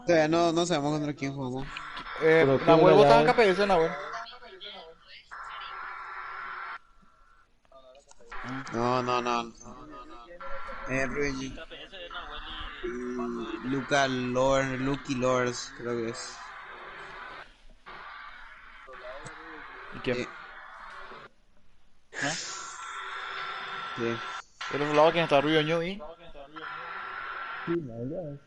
Todavía no sabemos contra quién jugamos. Pero ¿quién Nahuel, era vos estás en llave? KPS, Nahuel. Ah, No. Ruigi. Luca Lord, Lucky Lords, creo que es. ¿y quién? Sí, ¿Ah? sí. Del otro lado, ¿quién está? Rubio Ñu y... Sí, no, llave.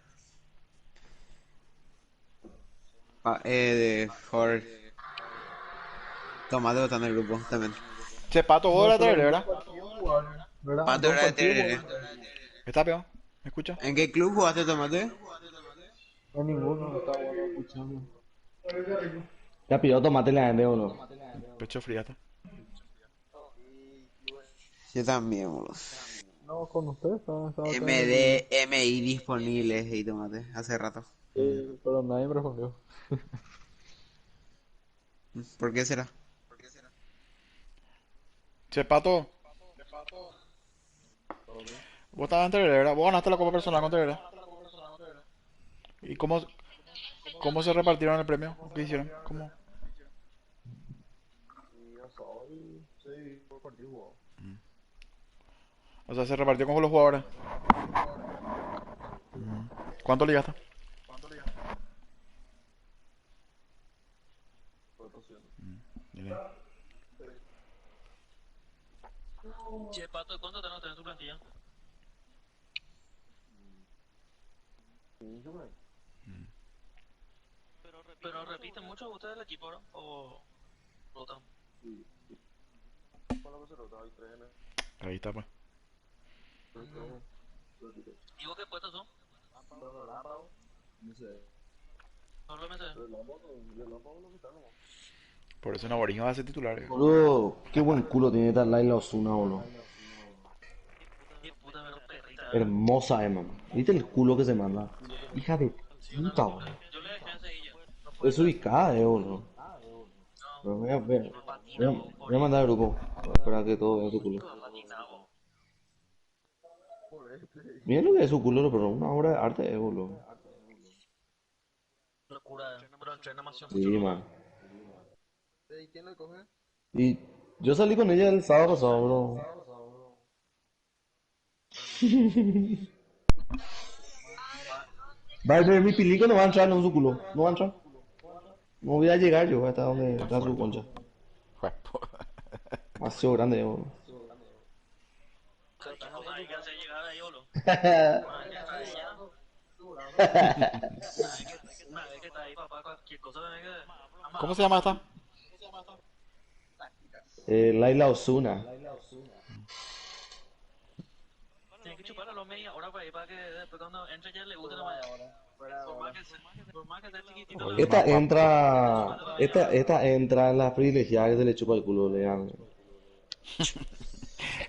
De Jorge. Tomate está en el grupo también. Che, Pato, vos de No, la pero Terere, en dos ¿verdad? partidos jugaron, ¿verdad? En Pato dos era de partidos Terere. jugaron ustedes. ¿Está peor? ¿Me escucha? ¿En qué club jugaste Tomate? En ninguno, no está bueno escuchando. Ya pidió tomate la gente, boludo. Pecho friata. Yo también, boludo. No, con ustedes estaba acá en el... MD, MI disponibles y Tomate, hace rato. Pero nadie me respondió. ¿Por qué será? Che, Pato, vos estabas en Terere, ¿verdad? Vos ganaste la Copa Personal con Terere. ¿Y cómo se repartieron el premio? ¿Qué hicieron? ¿Cómo? Y asado y sí, por partido jugado. O sea, se repartió con los jugadores. ¿Cuánto ligaste? Fue tosiendo. Dile. Che, Pato, ¿de cuánto tenés tu plantilla? 15 por ahí. Pero repiten mucho ustedes el equipo, ¿no? ¿O rotan? Sí. Con lo que se rota, hay tres en el... Ahí está, pues. Tres, tres. Repite. ¿Y vos qué puestos son? Relámpago. No sé. Solo me sé. Relámpago lo que está nomás. Por eso Navarinho va a ser titular. Boludo, qué buen culo tiene esta Laila Osuna, boludo. Qué puta me perrita, ¿verdad? Hermosa, man. ¿Viste el culo que se manda? Hija de Sí, una puta, locura. boludo. Yo le dejé enseguida. Es ubicada, boludo. No, Pero por patina, vos, voy a mandar al grupo. Para que todo vea su culo. por patina, vos. Por este. Mira lo que es su culo, pero una obra de arte, boludo. Locura, pero entrena más mucho Sí, nomás. man. ¿Y quién le coge? Y yo salí con ella el sábado pasado, bro. Va a ver mi pilico, no va a entrar en su culo. No va a entrar. No voy a llegar yo hasta donde Está está su fuerte. concha. Juepo. Demasiado grande, boludo. ¿Qué cosa hay que hacer llegar ahí, boludo? Una vez que está ahí ya. Una vez que está ahí, papá, cualquier cosa tiene que... ¿Cómo se llama esta? Laila Osuna. Tiene que chupar a los media hora para ir para que después cuando entre ya le guste nomás. Por más que sea chiquitito, le Oye, gusta. Esta Tiene que entra. chupar a los media hora. Esta entra en las privilegiadas que se le chupa el culo, le dan.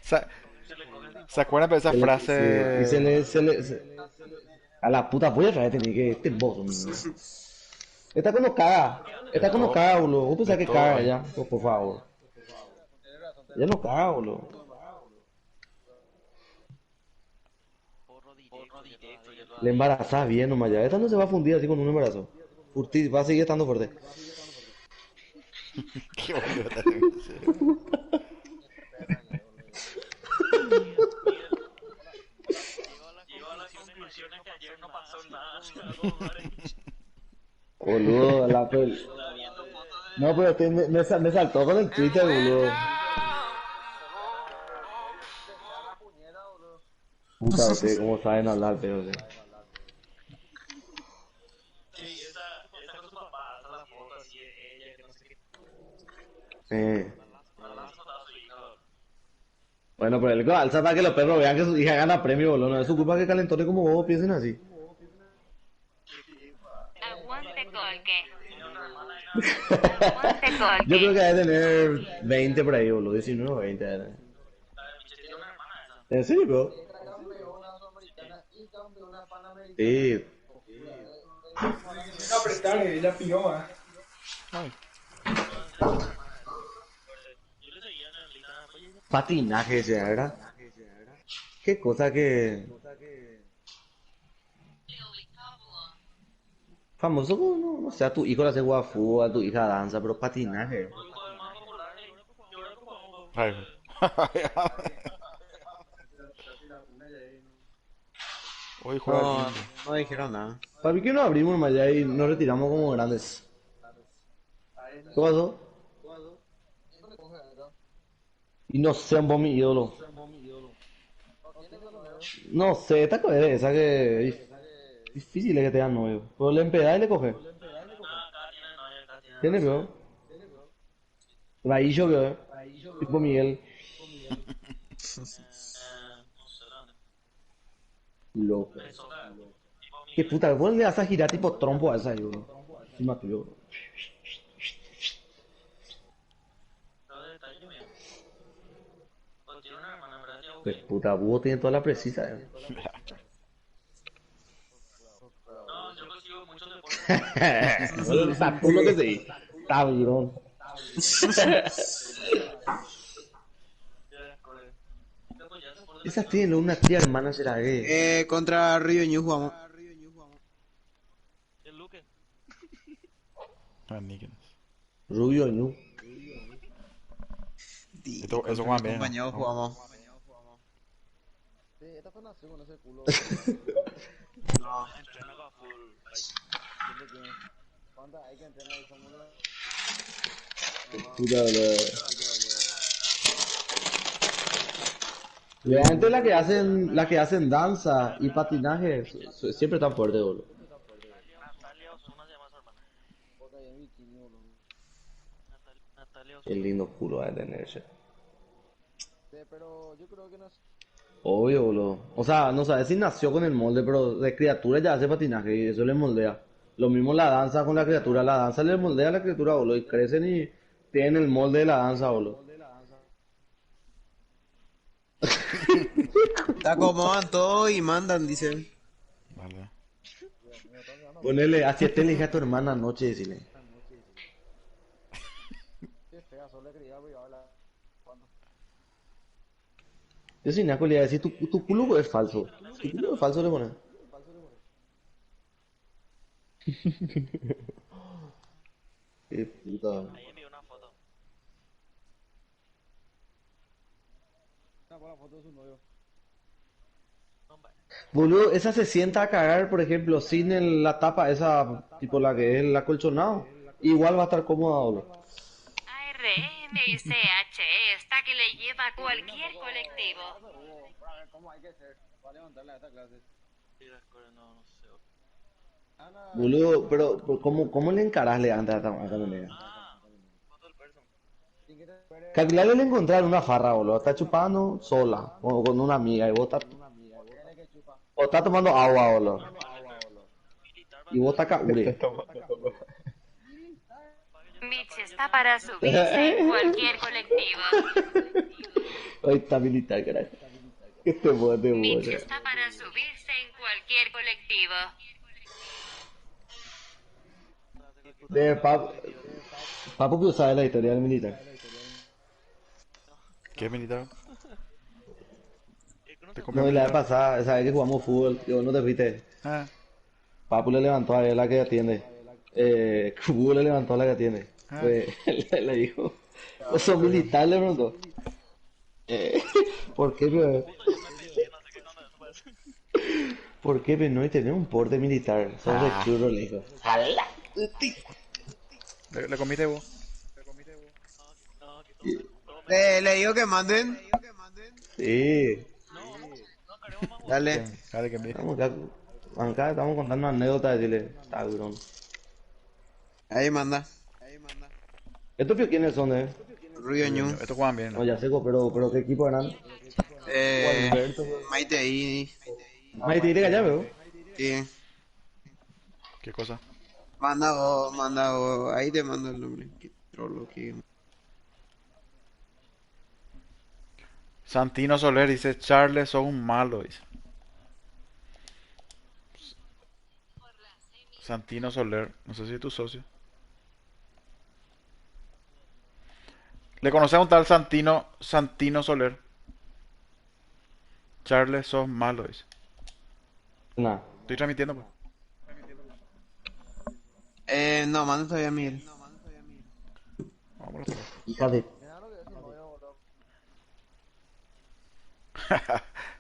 ¿Se, Se le coge así. ¿Se acuerdan de esa Sí, y frase? a la puta voy a traer este que este bozo, Esta que no caga. De Esta que no todo, caga, boludo. Vos de pensás que todo caga hay. ya. Por favor. Ella no caga, boludo. Porro directo, ya Le todavía. embarazás bien nomás ya. Esta no se va a fundir así con un embarazo. Va a seguir estando fuerte. Qué boludo también. Miguel, llegó a las conclusiones que ayer no pasó nada. Algo raro. Boludo, Estaba viendo fotos No, de... pero me saltó con el Twitter, boludo. Puta, ustedes cómo saben hablar, pero... Sí, esa con su papá, esa la foto así de ella, que no sé qué. Eh. Para la foto de su hijo. Bueno, pero el alza para que los perros vean que su hija gana premio, boludo. No es su culpa que calentones como vos piensen así. Aguante Colque. Tiene una hermana grande. Aguante Yo creo Colque. que debe tener 20 por ahí, boludo. 19 o 20. La de Michelle tiene una hermana esa. ¿En serio, bro? Sí. Sin apretar, ella pilló, Ay, Yo le seguía en el Instagram, oye, Patinaje ese, ¿verdad? Qué cosa que... Famoso, pues, no, no sé, a tu hijo le hace jugar fútbol, a tu hija danza, pero patinaje. Ay, hoy juega el No, Inter. no dijeron nada. Papi, que nos abrimos nomás ya y nos retiramos como grandes. ¿Qué pasó? Y no sé, vos mi ídolo. No sé, esta cosa es esa que difícil es que te dan novio. Pero le empedás y le coge. ¿Tiene peor? Raillo, que tipo Miguel. Loco. Qué puta, vos le vas a girar tipo trompo a esa, yo. Encima tuyo. Qué puta, vos tiene toda la precisa, Está tú lo que sí. Cabrón. Esa tiene una tía hermana, será que. Contra Río Ñu jugamos. El Luque. Ah, Níquenes. Rubio, ñu. Eso juegan bien. Compañeros ¿No? jugamos. Entrena con full. Puta, realmente la que hacen danza y patinaje siempre están fuertes, boludo. Natalia Osuna se llama su hermana. Natalia Qué Osuna. lindo culo va a tener ese. Obvio, boludo. O sea, no sabes si nació con el molde, pero de criatura ya hace patinaje y eso le moldea. Lo mismo la danza con la criatura. La danza le moldea a la criatura, boludo. Y crecen y tienen el molde de la danza, boludo. Te acomodan todo y mandan, dicen. Vale. Ponele, así te le dije a tu hermana anoche, decirle. Yo sin nada le iba a decir, tu culo es falso. Tu culo es falso, le pones. Qué puta. Ahí envió una foto. Boludo, esa se sienta a cagar, por ejemplo, sin la tapa, esa, tipo la que es el acolchonado. Igual va a estar cómoda, boludo. ARMICH esta que le lleva a cualquier colectivo. Sí, de acuerdo, no, no sé. Boludo, pero ¿cómo le encarasle antes a esta manera? Foto del person. Calcularle le encontrar una farra, boludo. Está chupando sola, o con una amiga, y vos estás, o está tomando agua, boludo. Y vos estás caure. Mitch está para subirse en cualquier colectivo. Ahí está militar, carajo. ¿Qué te bote, Mitch boludo? está para subirse en cualquier colectivo. De Papu que sabe la historia del militar. ¿Qué militar? ¿Te comió No, y la vez militar? pasada, sabes que jugamos fútbol, digo, no te fuiste. Ah, Papu le levantó a la que atiende. Cubu le levantó a la que atiende. Ah. Le dijo, ¿vos sos militar? Le preguntó. ¿Por qué, pero? ¿Por qué, pero no? Y tener un porte militar. Sos de churro, le dijo. ¿le comiste vos? Le digo que manden. Sí. Dale. Dale, que envíe. Acá estamos contando anécdotas, decirle, cabrón. Ahí manda. ¿Estos pio quiénes son, Río Ñu. Estos juegan bien, No, ¿no? ya sé, pero ¿qué equipo eran? Maite ahí. Ahí te diré allá, veo. Sí. ¿Qué cosa? Manda vos. Ahí te mando el nombre. Qué trolo que. Santino Soler dice, Charles, sos un malo, dice. Santino Soler, no sé si es tu socio. ¿Le conoces a un tal Santino Soler? Charles, sos malo, dice. Nah. Estoy transmitiendo, pues. No, mando todavía a Miguel. Vámonos todos. Hija de...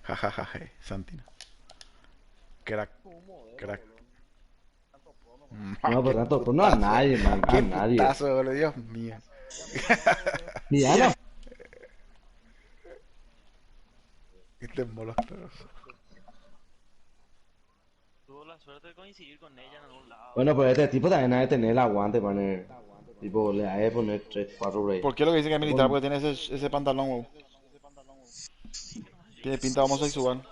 Jajaja, Santino. Crack, crack. No, pero rato, pues no a nadie, man, a Qué nadie. putazo, boludo, Dios mío. Mira, no. Qué tembloroso. Tuvo la suerte de coincidir con ella en algún lado. Bueno, pero este tipo también ha de tener el aguante, man. Tipo, le ha de poner 3, 4 reyes. ¿Por qué lo que dice que es militar? Porque tiene ese pantalón, wow. Tiene pinta homosexual.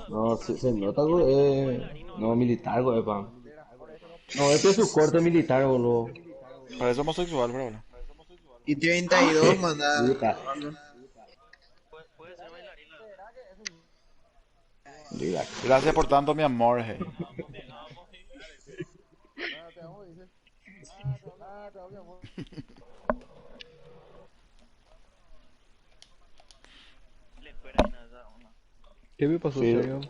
No, se nota, güey. No, militar, güey, pa. No, este es su corte militar, boludo. Parece homosexual, bro. Y 32 manda. Puta. Puede ser bailarina. Mira. Gracias por tanto, mi amor, hey. Le espera y nada, una. ¿Qué me pasó, Sí. serio? Y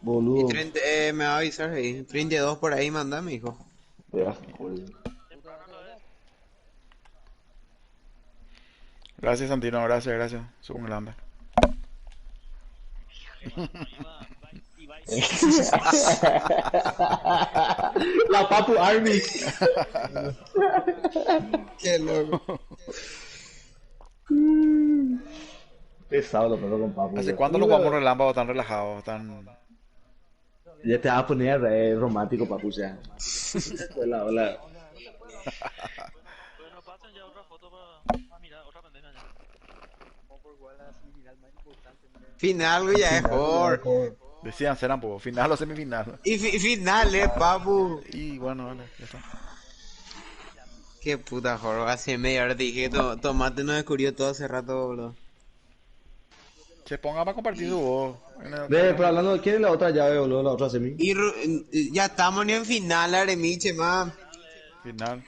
Boludo. 30, me va a avisar ahí. 32 por ahí, mandame, hijo. Veas, boludo. Temprano lo es. Gracias, Santino, gracias. Soy un grande. Iba La Papu Army. Qué loco. Pesado lo pasó con Papu. ¿Hace güey. cuánto los jugamos relámpagos tan relajados, tan... Ya te vas a poner romántico, Papu, ya. Hola, hola. Bueno, pasen ya otra foto para mirar, otra pendeja ya. Final, güey, ya es por. Decían, serán po, final o semifinal. Y final, papu. Y bueno, vale, ya está. Qué puta jorro. Hace media hora te dije, Tomate nos descubrió todo hace rato, boludo. Se ponga para compartir su voz. Ve, pero hablando, ¿quién es la otra llave, boludo? La otra semi. Y ya estamos ni en final, Aremiche, más. Final.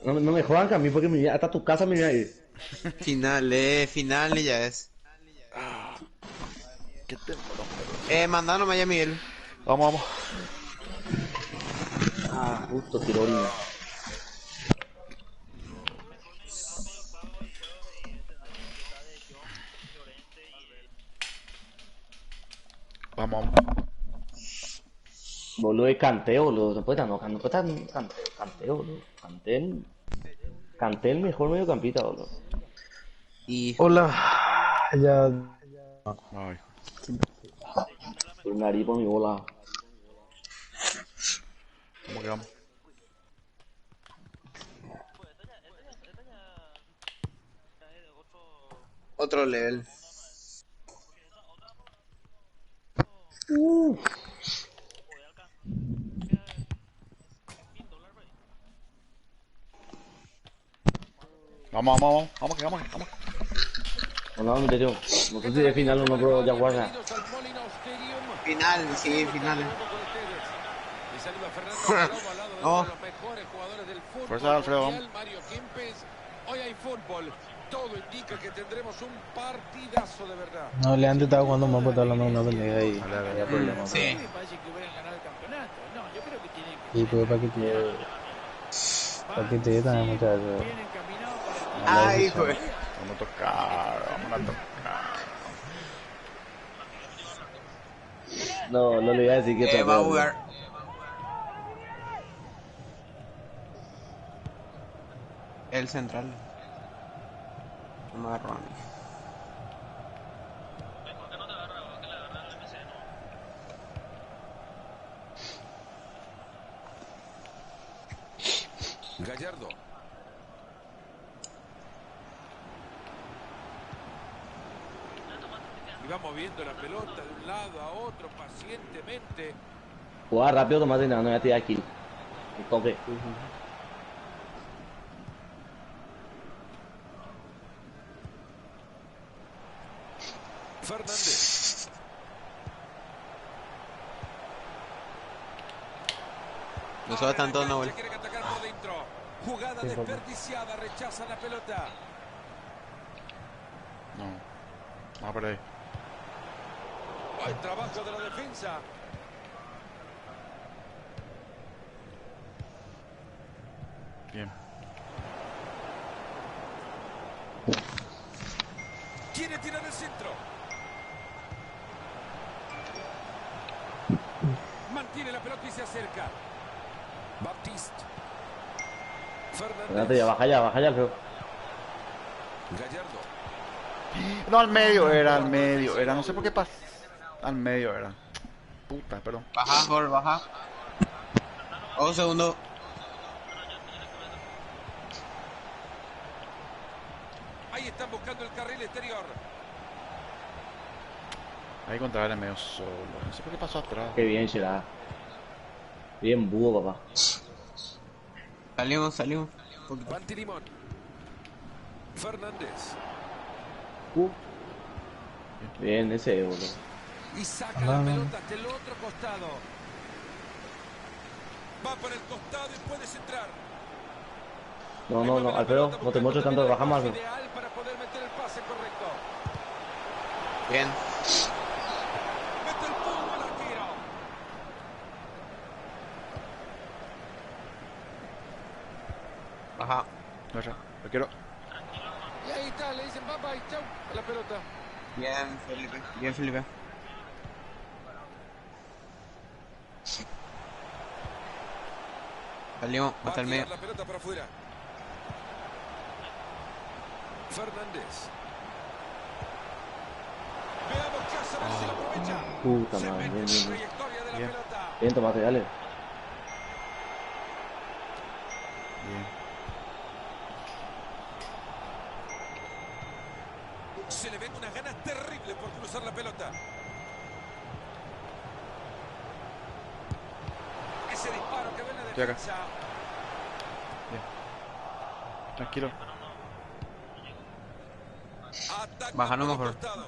No me jodan que a mí porque hasta tu casa me voy a ir. Final, ya es. ¿Qué te... Mandanos Maya Miguel. Vamos. Ah, justo tiró orina. Vamos. Boludo, de canteo, boludo. No puede estar, canteo, boludo. Canté el mejor mediocampista, boludo. Y Hola. Ya. Ay. Por nariz por mi bola. ¿Cómo quedamos? otro level. Vamos. No, muchacho. No sé si es final o no, pero ya guarda. Final, sí, final. Oh. No, Fuerza, Alfredo. Hoy hay fútbol. Todo indica que tendremos un partidazo de verdad. No, le han estado jugando más porque está hablando una pendeja y Dale. había problemas. sí. Me parece que hubieran ganado el campeonato. No, yo creo que tienen Y pues para que te dé también muchas veces. bien encaminado para Ay, hijo. Vamos a tocar. No le voy a decir que Va a jugar. El central. No me agarró a mí. Gallardo. Y va moviendo la pelota de un lado a otro pacientemente. Jugar rápido, Tomás, y no voy a tirar aquí. El toque. Fernández. Nosotros tanto no, Se quieren atacar por dentro. Jugada desperdiciada, rechaza la pelota. No. Vamos por ahí. Buen trabajo de la defensa. Bien. Quiere tirar el centro. Mantiene la pelota y se acerca. Baptiste. Espérate, Fernández. baja ya, Alfredo. Gallardo. No, al medio era. No sé por qué pasa. Al medio era. Puta, perdón. Baja, Jorge, baja. Un segundo. Ahí están buscando el carril exterior. Ahí contra él en medio solo. No sé por qué pasó atrás. Qué bien, Gerard. Bien búho, papá. Salimos. Un poquito. Pantilimón. Fernández. Bien, ese, boludo. Y saca la pelota hasta el otro costado. Va por el costado y puede centrar. No, Alfredo, no te muestres tanto, baja más. Ideal para poder meter el pase correcto. Bien. Mete el pulpo al arquero. Baja. No sé. Lo quiero. Y ahí está, le dicen bye bye, chau, a la pelota. Bien, Felipe. Salimos Va hasta a el tirar medio. la pelota para afuera. Fernández. Veamos qué hace, a ver si lo aprovecha. Puta Se madre, mete en bien, la bien. trayectoria de la Bien. pelota. Bien, tomate, dale. Bien. Se le ven unas ganas terribles por cruzar la pelota. Ese disparo que ve en la Estoy acá. defensa. Tranquilo. Ataca Bájanos por el mejor. costado.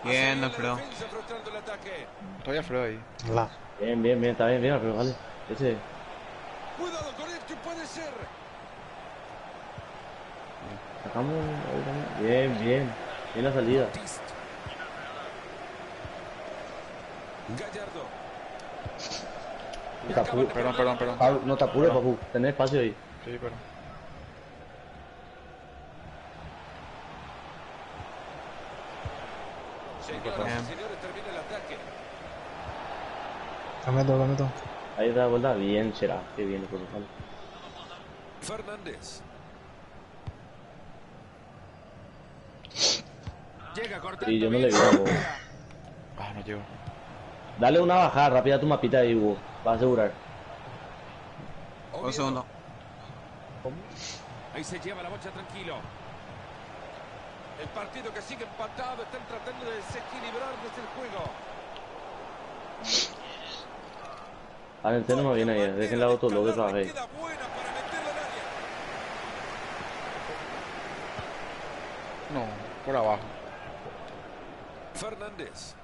Bien, Hace la Alfredo. defensa frustrando el ataque. Estoy Alfredo ahí. Bien, está bien, Alfredo, vale. Ese. Cuidado con esto, puede ser. Sacamos. Ahí también. Bien la salida. Baptiste. Gallardo. No te apures, Perdón. Pau, no te apures, papu. Tenés espacio ahí. Sí, pero. Señoras y señores, termina el ataque. Lo meto. Ahí da la vuelta. Bien, será. Qué bien, por favor. Fernández. Llega cortando. Sí, yo no le vi, bien. Hugo. Ah, no llego. Dale una bajada rápida a tu mapita ahí, Hugo. Va a asegurar. Un segundo. Ahí se lleva la bocha tranquilo. El partido que sigue empatado, están tratando de desequilibrar desde el juego. Háganse nomás bien ahí, dejen la auto, lo que trabajé. Queda buena para meterla al área. No, por abajo. Fernández.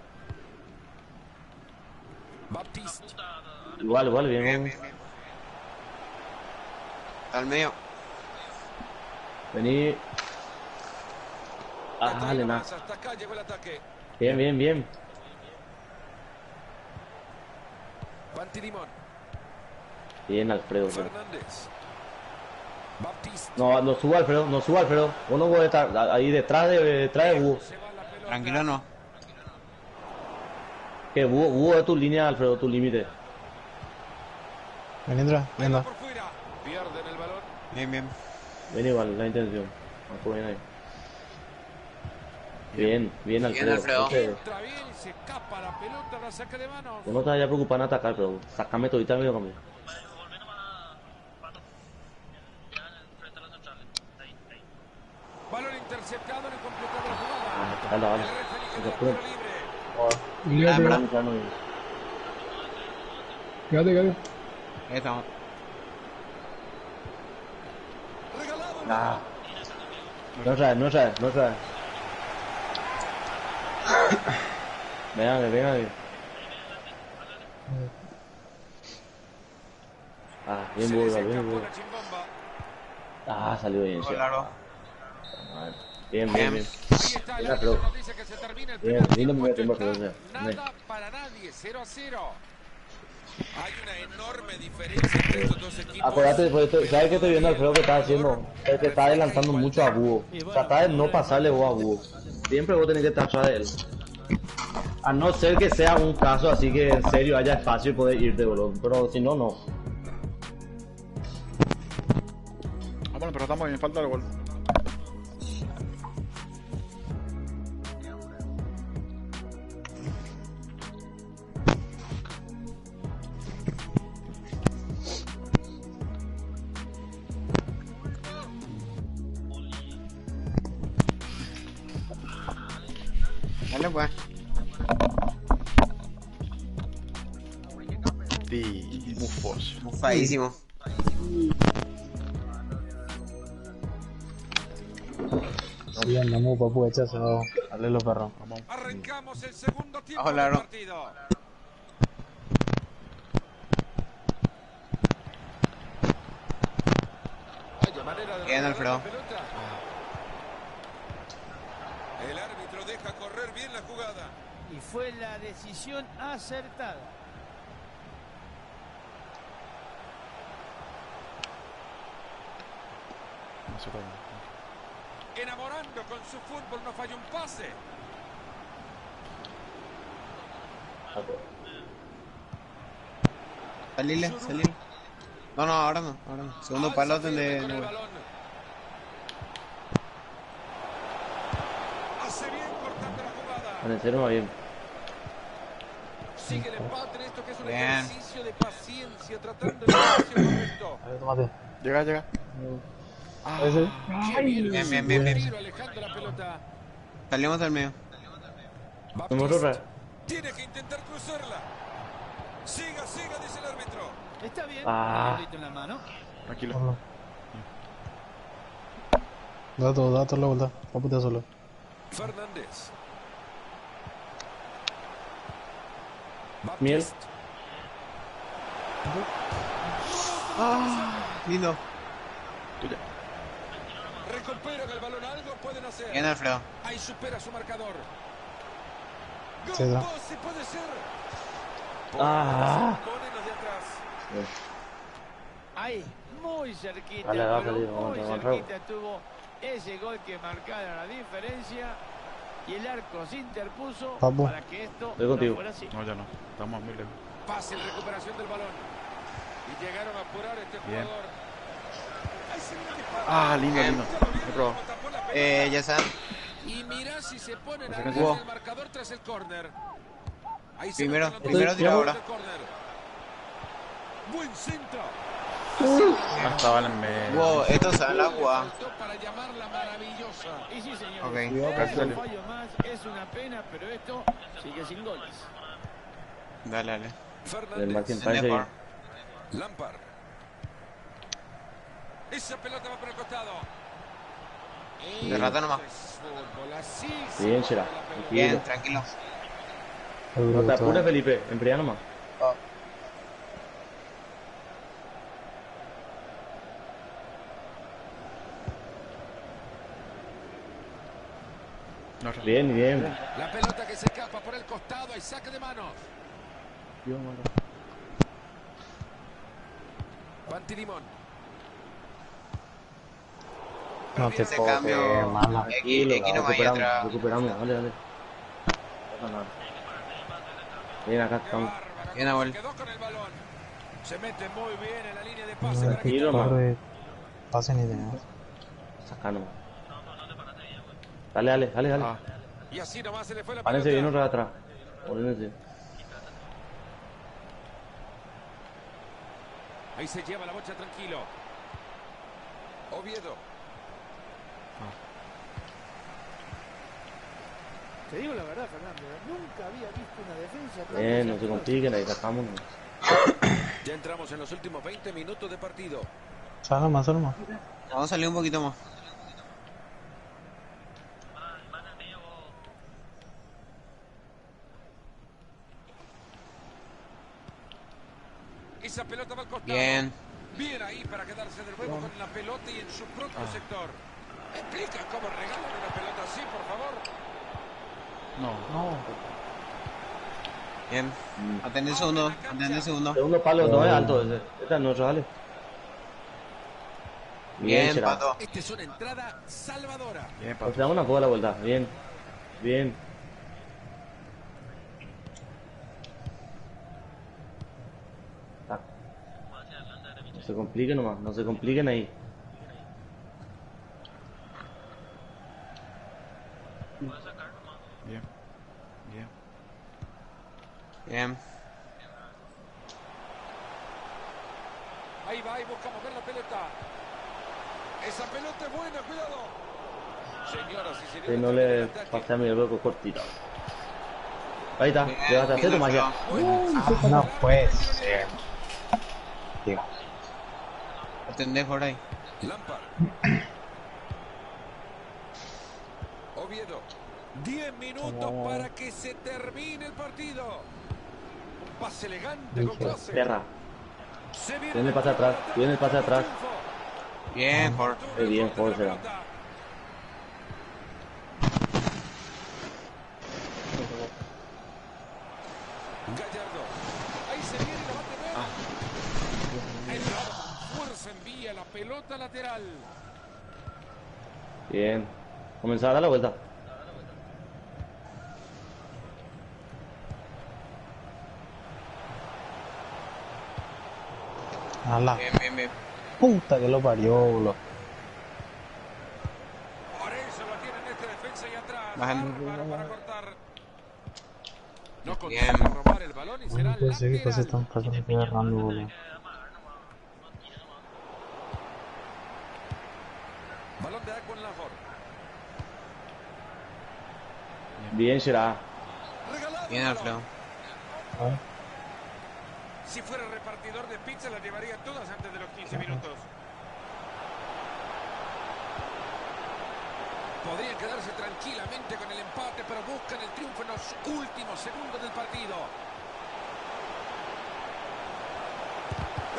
Baptiste. Igual, bien. Al medio. Vení. Ah, dale, nada. Hasta acá llegó el ataque. Bien. Pantilimón. Bien, Alfredo. Fernández. Baptiste. No suba, Alfredo. Uno puede estar ahí detrás de Hugo. Se va la pelota. Tranquilo, no. Que Hugo es tu línea, Alfredo, tu límite. Venga. Por fuera. Pierden el balón. Bien. Ven igual, la intención. Marco bien ahí. Bien, Alfredo. Alfredo. Entra bien y se escapa la pelota, la saca de manos. Vos no te vayas a preocupar en atacar, pero sacame todita al medio cambio. Balón interceptado, no completado la jugada. Dale. El referee que No da te tiro apures. libre. Ah, ¿verdad? Quédate. Ahí estamos. Regalado. Ah. No trae. Venga. Ah, bien Se le Hugo, escapó bien Hugo. la chimbomba. Ah, salió bien, sí. Claro. Madre. Bien, bien, bien. Ahí está, el Mira, árbitro pero- nos dice que se termina el Bien, primer lindo tiempo. primer Esto tiempo, está Florencia. nada para nadie, 0-0. Hay una enorme diferencia entre estos dos equipos. Acordate, después, pero ¿sabes qué estoy viendo, todavía Alfredo, que estás el haciendo? marcador Te está refleja adelantando mucho a igualdad. Búho. Trata de no pasarle vos a Búho. Siempre vos tenés que estar atrás de él. A no ser que sea un caso así que en serio haya espacio y poder irte, boludo. Pero si no, no. Ah, bueno, pero estamos bien, falta el gol. Dale pues. Sí, mufos. Mufadísimo. Sí, andamos, papu, echazado. Dale los perros. Vamos. Arrancamos el segundo tiempo Ojo, del Laro. partido. Vaya manera de Bien, recuperar Alfredo. la pelota. El árbitro deja correr bien la jugada. Y fue la decisión acertada. No sé cómo. Enamorando con su fútbol, no falla un pase. Salile, salile. No, no, ahora no, ahora no. Segundo palo Alza firme de... con el balón. Hace bien cortando la jugada. En serio va bien. Sigue el empate en esto que es un Bien. ejercicio de paciencia, tratando el espacio correcto. Dale, tomate. Llega, llega. Ese. Qué bien, Bien, bien, bien, bien. tiro alejando la pelota. Salimos del medio. Vamos Baptiste otra. tiene que intentar cruzarla. Siga, siga, dice el árbitro. Está bien. Ah. Un en la mano. Tranquilo. Solo. Date la vuelta. Papu, te solo. Fernández. Miel. Baptiste. Lindo. Tuya. Recuperan el balón, algo pueden hacer. Bien, Alfredo. Ahí supera su marcador. Gol, Sí, da. 12 puede ser. Ah. Ponen los de atrás. Ahí, muy cerquita. Dale, dale, pero vamos, muy vamos, cerquita estuvo ese gol que marcara la diferencia. Y el arco se interpuso Papu. para que esto Estoy no contigo. fuera así. No, ya no. Estamos muy lejos. Pase en recuperación del balón. Y llegaron a apurar a este Bien. jugador. Ahí se viene disparo. Ah, lindo, lindo. Ya lo vieron Otro. cómo tapó la pelota. Ya saben. Y mira si se ponen Ese arriba que del marcador tras el córner. Ahí se Primero- meten los dos primero en tira el ahora. córner. Buen centro. Ah, estaba en el medio. Wow, esto sabe la jugada. Faltó para llamarla maravillosa. Y sí, señor. Ok. Un fallo más es una pena, pero esto sigue sin goles. Dale, dale. El Fernández. Martín parece bien. Lampard. Esa pelota va por el costado. De rato nomás. Esto es fútbol, así se Bien, juega Chera. la pelota. Bien, tranquilo. No te apures, Felipe. Enfría nomás. No, Bien, bien. La pelota que se escapa por el costado. Hay saque de manos. Pantilimón. No te Ese puedo cambio- creer, mala. X no vaya atrás. Recuperamos, dale, dale. Bien, acá Qué estamos. bárbaro. Bien, cómo Abuel. se quedó con el balón. Se mete muy bien en la línea de pase. No para te Tranquilo, man. corre. Pase ni idea. Sacá nomás. Dale, dale, dale, dale. Ah, Y así nomás se le fue la Párense bien pelota. otra atrás. Ordenense. Ahí se lleva la bocha tranquilo. Oviedo. Te digo la verdad, Fernando, nunca había visto una defensa tan Bien, no se desastrosa. compliquen, ahí sacamos. Ya entramos en los últimos 20 minutos de partido. Sal nomás, sal nomás. Vamos a salir un poquito más. Esa pelota va al costado. Bien. Bien ahí para quedarse de nuevo con la pelota y en su propio sector. Explica cómo regalan una pelota. así, por favor. No. Bien. Atende el segundo. Atende el segundo. Segundo palo, no es alto ese. Este es nuestro, dale. Bien, Gerard. Pato. Esta es una entrada salvadora. Bien, Nos Pato. damos una poco a la vuelta. Bien. Bien. Ah. No se compliquen nomás, no se compliquen ahí. Bien. Bien. Bien. Ahí va y buscamos ver la pelota. Esa pelota es buena, cuidado. Señoras y señores. Que no le pasé a mi hueco cortito. Ahí está, Bien, le vas a hacer tu bien, magia. Alfredo. No puede ser. Tío. Atende por ahí. Lampard. Oviedo. 10 minutos para que se termine el partido. Un pase elegante con clase. Perra. Se Viene el pase atrás, viene el pase atrás. Bien, Jorge. Qué bien, Jorge. Gallardo. Ahí se viene y la va a tener. El fuerza envía la pelota lateral. Bien. Comenzar a dar la vuelta. A la Bien. puta que lo parió, boludo. Por eso lo tienen este defensa y atrás. Bajan. Bárbaro para cortar. No Bien. consigue robar el balón y será No puede ser que pase lateral. tan fácil que agarrando, boludo. Balón de Aquan Lahore. Bien, Gerard. Regalado. Bien, el balón. Alfredo. Ah, Si fuera repartidor de pizza las llevaría todas antes de los 15 minutos. Podrían quedarse tranquilamente con el empate, pero buscan el triunfo en los últimos segundos del partido.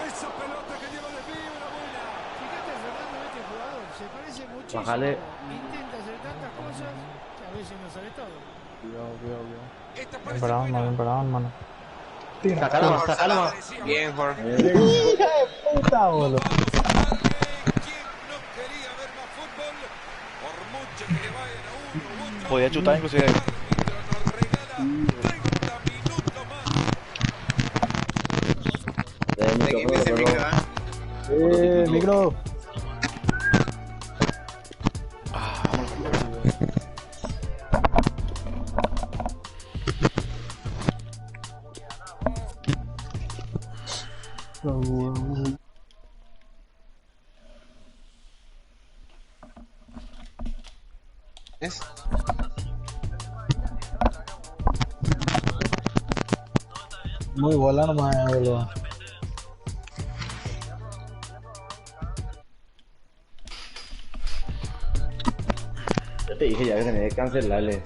Esa pelota que lleva de pie, una buena. Fíjate, Fernando, este jugador se parece muchísimo. Bájale. Intenta hacer tantas cosas que a veces no sale todo. Esta bien parece parado, buena. bien parado, hermano. Sacala más, sacala más. Bien, Jorge. ¡Hija de puta, boludo! Vamos a darle. ¿Quién no quería ver más fútbol? Por mucho que le vayan a uno u otro. Podía chutar inclusive. El árbitro nos regala 30 minutos más. Seguime ese micro, Micro. ¿Es? Muy bola nomás, boludo. Ya te dije ya que tenés que cancelarle.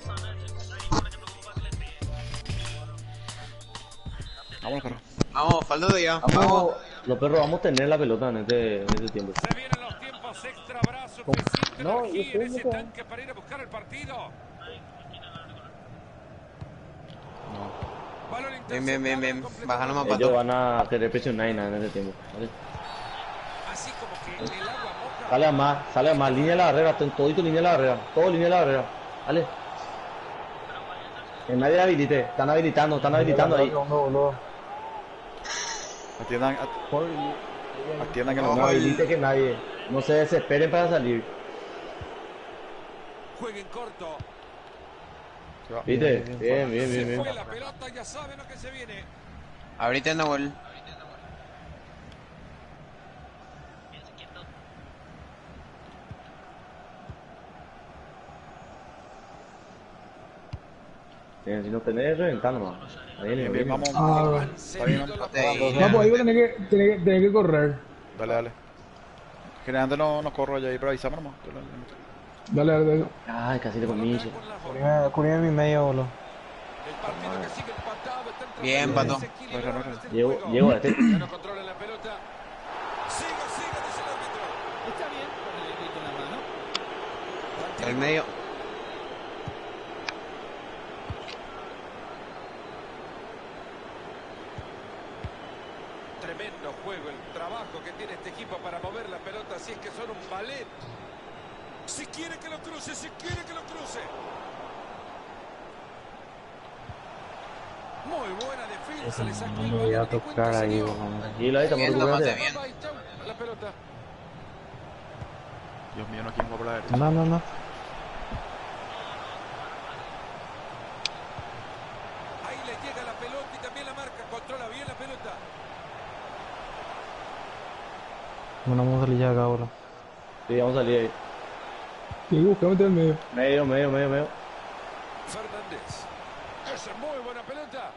Vámonos, perro. Vamos, falta de ya. Vamos, los perros vamos a tener la pelota en este tiempo. Se vienen los tiempos extra, brazo que siente No, energía yo en ese sé, tanque para ir a buscar el partido. Balón Bien. Baja nomás, Ellos Pato. van a querer presionar y nada en este tiempo. ¿Vale? Así como que el agua moja. Sale a más, línea de la barrera, todito línea de la barrera, todo línea de la barrera. Dale. Que nadie habilite, están habilitando ahí. Boludo. Atiendan, atiendan que No no. habilite que nadie. No se desesperen para salir. Jueguen corto. Se va. ¿Viste? Bien, Se fue bien. la pelota, ya saben lo que se viene. Ahorita Nahuel. Bien, si no tenés, reventando más. Ahí Bien, bien, vamos. Ah, Está bien, Cediendo la ahí. pelota. no, pues ahí voy a tener que correr. Dale. Generalmente no corro allá ahí, pero avísame nomás. Dale. Ay, casi le comí. che. Cubrirme mi medio, boludo. El partido que sigue empatado está entre Bien, los Pato. desequilibrados desde el Llego, juego. llego a este. Ya no controlan la pelota. Siga, dice el árbitro. Está bien, con el grito en la mano. El medio. trabajo que tiene este equipo para mover la pelota, si es que son un ballet. Si quiere que lo cruce, si quiere que lo cruce. Muy buena defensa, le sacó No el me voy a balón y tocar cuenta ahí, siguió. weón. Tranquilo, ahí estamos Bien, tómate recuperando. bien. Ahí está la pelota. Dios mío, no quiero jugar por la derecha. No, no, no. Ahí le llega la pelota y también la marca. Controla bien la pelota. Bueno, vamos a salir ya acá ahora. Sí, vamos a salir ahí. Sí, buscame en medio. Medio. Fernández. Esa es muy buena pelota.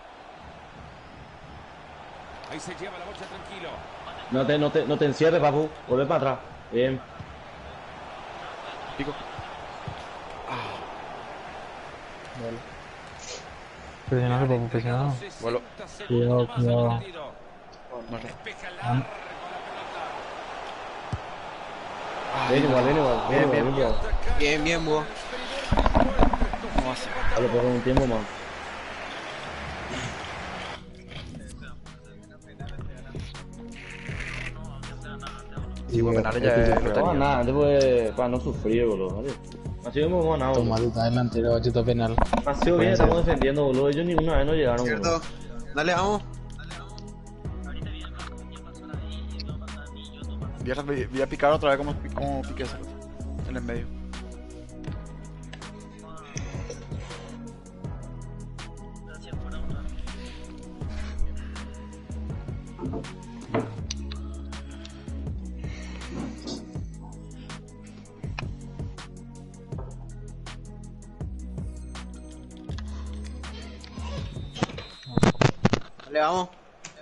Ahí se lleva la bolsa tranquilo. No te encierres, papu. Volve para atrás. Bien. Pico. Dale. Presionarlo, papu, presionarlo. Vuelo. Cuidado, cuidado. No, Despeja larga con la pelota. Bien igual. Bien, bien, vos. ¿Cómo va a ser? Dale, por un tiempo más. Sí, pues penales ya lo No, tenía. nada, antes pues, para no sufrir, boludo, ¿vale? Ha sido muy ganado, Toma, boludo. tú estás delantero, bachito penal. Ha sido bien, estamos defendiendo, boludo. Ellos ninguna vez no llegaron, ¿Cierto? boludo. Dale, vamos. Voy a picar otra vez como piqué ese, en el medio. Dale, vamos.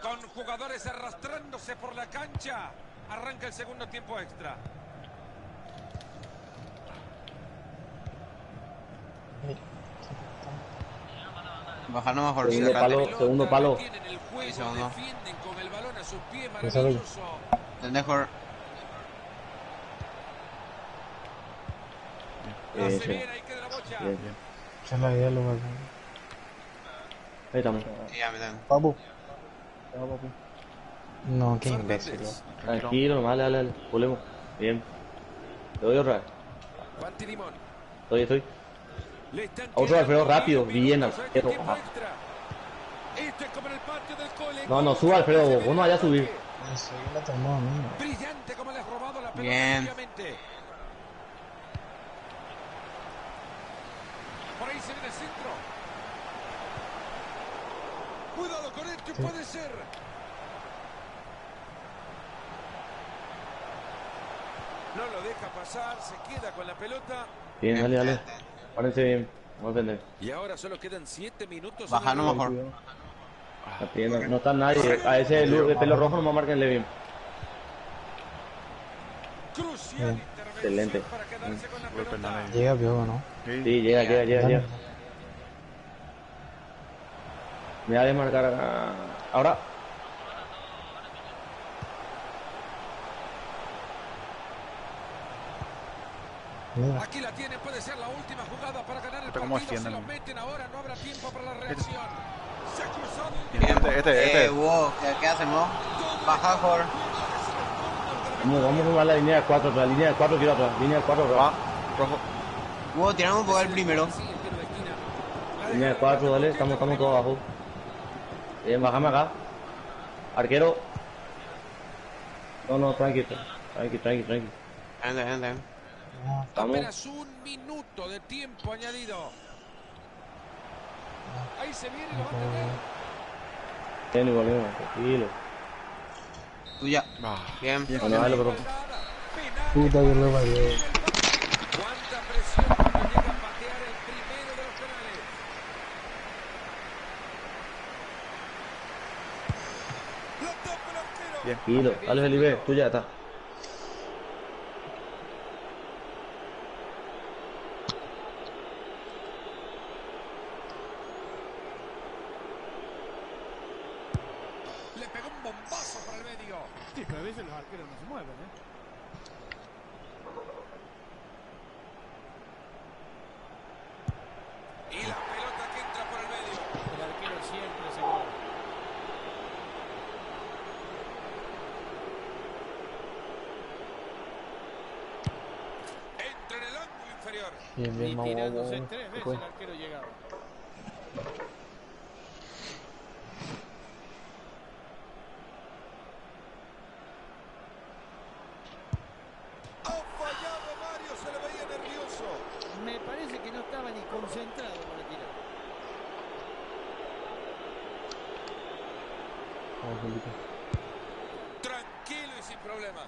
Con jugadores arrastrándose por la cancha. Arranca el segundo tiempo extra. Bajarnos mejor. Segundo Si acá. palo. Segundo palo. Tienen el juego, Segundo. defienden con el balón a sus pies, Esa lo- maravilloso. El mejor. Hace Sí. bien, ahí queda la bocha. Bien. Esa es la idea, loco. Ahí estamos. Sí, a mí también. Papu. No, qué imbécil. Fernández. Tranquilo, nomás, dale. Volvemos. Bien. Te doy otra vez. Panti Limón. Estoy. Le están Otro quedando Alfredo rápido, 10 bien, minutos a este Alfredo. tiempo Ah. extra. Esto es como en el patio del cole. No, suba, Alfredo, vos no vayas a subir. Eso ya la tomó, amigo. Brillante como le has robado la pelota. Bien. Obviamente. Por ahí se viene el centro. Cuidado con esto, puede ser. No lo deja pasar, se queda con la pelota. Bien, dale. Párense bien. Vamos a defender. Y ahora solo quedan 7 minutos. Bajarnos en el mejor. Está bien, no está nadie. A ese de pelo rojo nomás márquenle bien. crucial intervención Excelente. para quedarse con la Gol pelota. penal ahí. Llega, piojo, ¿no? Sí, llega. Me va a desmarcar acá. Ahora. Mira. Aquí la tiene, puede ser la última jugada para ganar el Está como partido. Si defienden. lo meten ahora, no habrá tiempo para la reacción. Se ha cruzado el Bien, este. Vos, ¿qué hacemos? Baja, Jorge. Vamos a jugar la línea de 4 atrás. Línea de 4 quiero atrás. Línea de 4 atrás. Rojo. Vos, tiramos un poco el primero. Sí, el tiro de esquina. Línea de 4, dale. Estamos todos abajo. Bien, bajame acá. Arquero. No, tranqui. Anda. Estamos. Apenas un minuto de tiempo añadido. Ahí se viene, lo va a tener. Bien, igual, tranquilo. Tuya. Ah, Bien. Bueno, dale, pero. Penal. Puta que lo parió. Cuánta presión cuando llega a patear el primero de los penales. Lo toca el arquero. bien. Tranquilo. Dale, Felipe. Tú ya está. Le pegó un bombazo para el medio. Sí, pero a veces los arqueros no se mueven, ¿eh? Y la pelota que entra por el medio. El arquero siempre se mueve. interior. Bien, Ni bien, vamos, tirándose vamos. 3 veces Pues, el arquero llegaba. Ha fallado Mario, se le veía nervioso. Me parece que no estaba ni concentrado para tirar. vamos, Felipe. Tranquilo y sin problemas.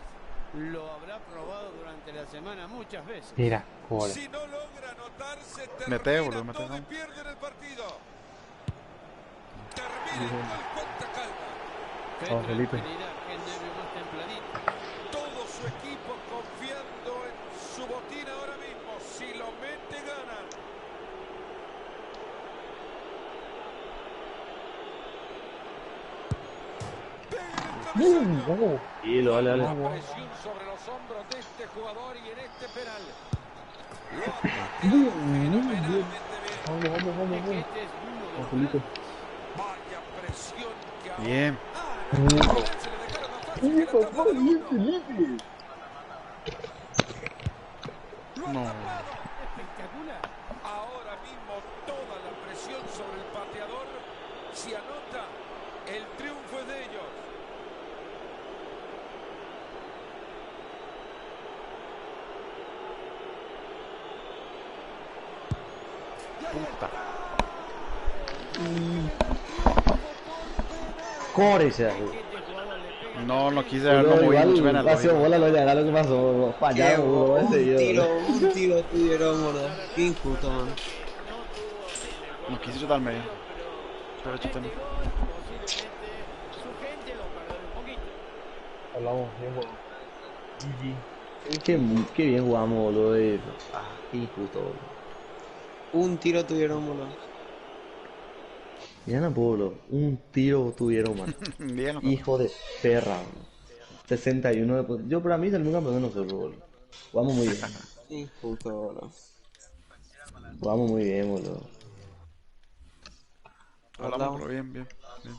Lo habrá probado durante la semana muchas veces. Mira, joder. Si no logra anotarse, Mete, termina boludo, mete, todo y no. pierden el partido. Termina el gol, cuánta calma. Qué Vamos, Felipe. tranquilidad, qué nervio más templadito. Todo su equipo confiando en su botín ahora mismo. Si lo mete, ganan. Pega en el travesaño. Vamos. Y lo dale, dale. La presión sobre los hombros de este jugador y en este penal. Lo ha pateado fenomenalmente bien. Vamos, vamos, vamos, Es que vamos. este es uno de Vamos, los Felipe. Vaya presión que ahora. Bien. Se le dejaron más fácil que la tapa del uno. Felipe. Lo ha No. tapado. espectacular. Ahora mismo toda la presión sobre el pateador. Si anota, el triunfo es de ellos. Puta. Core se hace. Este jugador le pega. No, no quise ver, no moví mucho Igual, penal. ha sido bola, lo ya lo que pasó. Qué Fallado, boludo, ese un tiro tuvieron, boludo. Qué injusto, man. No quise chutar al medio. Pero chuté. Este gol posiblemente su gente lo perdone un poquito. Hablamos, bien, bueno. GG. Qué bien jugamos, boludo. Qué injusto, boludo. Un tiro tuvieron, boludo. Ya no puedo, boludo. Un tiro tuvieron, man. Bien, loco. Hijo de perra, boludo. 61 de... Yo para mí salimos campeón de nosotros, boludo. Jugamos muy bien. Qué injusto, boludo. Jugamos muy bien, boludo. Hablamos, pero bien, bien. Bien.